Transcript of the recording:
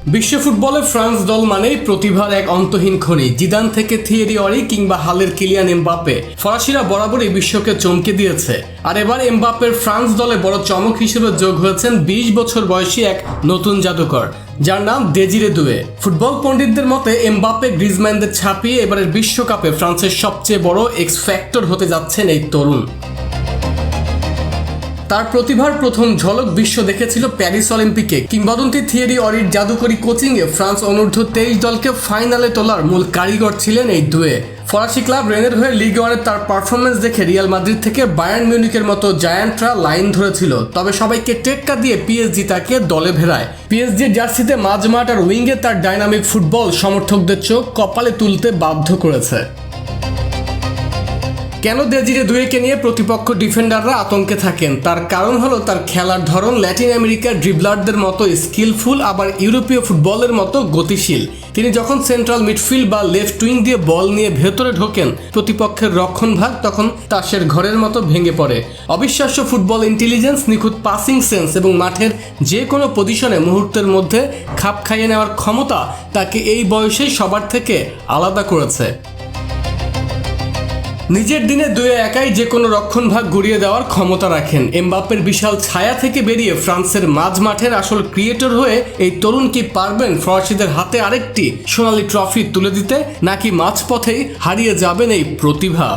বিশ্ব ফুটবলে ফ্রান্স দল মানেই প্রতিভার এক অন্তহীন খনি। জিদান থেকে থিয়েরি অরি কিংবা হালের কিলিয়ান এমবাপ্পে, ফরাসিরা বরাবরই বিশ্বকে চমকে দিয়েছে। আর এবার এমবাপ্পের ফ্রান্স দলে বড় চমক হিসেবে যোগ হয়েছেন 20 বছর বয়সী এক নতুন জাদুকর, যার নাম দেজিরে দুয়ে। ফুটবল পণ্ডিতদের মতে এমবাপ্পে গ্রিজম্যানদের ছাপিয়ে এবারের বিশ্বকাপে ফ্রান্সের সবচেয়ে বড় এক্স ফ্যাক্টর হতে যাচ্ছেন এই তরুণ। তার প্রতিভার প্রথম ঝলক বিশ্ব দেখেছিল প্যারিস অলিম্পিকে। কিংবদন্তি থিয়েরি অরির জাদুকরী কোচিংয়ে ফ্রান্স অনূর্ধ্ব 23 দলকে ফাইনালে তোলার মূল কারিগর ছিলেন এই দুয়ে। ফরাসি ক্লাব রেনের হয়ে লিগ ওয়ানের তার পারফরমেন্স দেখে রিয়াল মাদ্রিদ থেকে বায়ার্ন মিউনিখের মতো জায়ান্টরা লাইন ধরেছিল, তবে সবাইকে টেক্কা দিয়ে পিএসজি তাকে দলে ভেড়ায়। পিএসজির জার্সিতে মাঝমাঠ আর উইঙ্গে তার ডাইনামিক ফুটবল সমর্থকদের চোখ কপালে তুলতে বাধ্য করেছে। কেন দেজিরে দুয়েকে নিয়ে প্রতিপক্ষ ডিফেন্ডাররা আতঙ্কে থাকেন? তার কারণ হলো তার খেলার ধরন ল্যাটিন আমেরিকার ড্রিবলারদের মতো স্কিলফুল, আবার ইউরোপীয় ফুটবলের মতো গতিশীল। তিনি যখন সেন্ট্রাল মিডফিল্ড বা লেফট উইং দিয়ে বল নিয়ে ভেতরে ঢোকেন প্রতিপক্ষের রক্ষণভাগ তখন তাসের ঘরের মতো ভেঙে পড়ে। অবিশ্বাস্য ফুটবল ইন্টেলিজেন্স, নিখুঁত পাসিং সেন্স এবং মাঠের যে কোনো পজিশনে মুহূর্তের মধ্যে খাপ খাইয়ে নেওয়ার ক্ষমতা তাকে এই বয়সেই সবার থেকে আলাদা করেছে। নিজের দিনে দুয়ে একাই যে কোনো রক্ষণভাগ গুড়িয়ে দেওয়ার ক্ষমতা রাখেন। এমবাপ্পের বিশাল ছায়া থেকে বেরিয়ে ফ্রান্সের মাঝমাঠের আসল ক্রিয়েটর হয়ে এই তরুণ কি পারবেন ফরাসিদের হাতে আরেকটি সোনালী ট্রফি তুলে দিতে, নাকি মাঝপথেই হারিয়ে যাবেন এই প্রতিভা?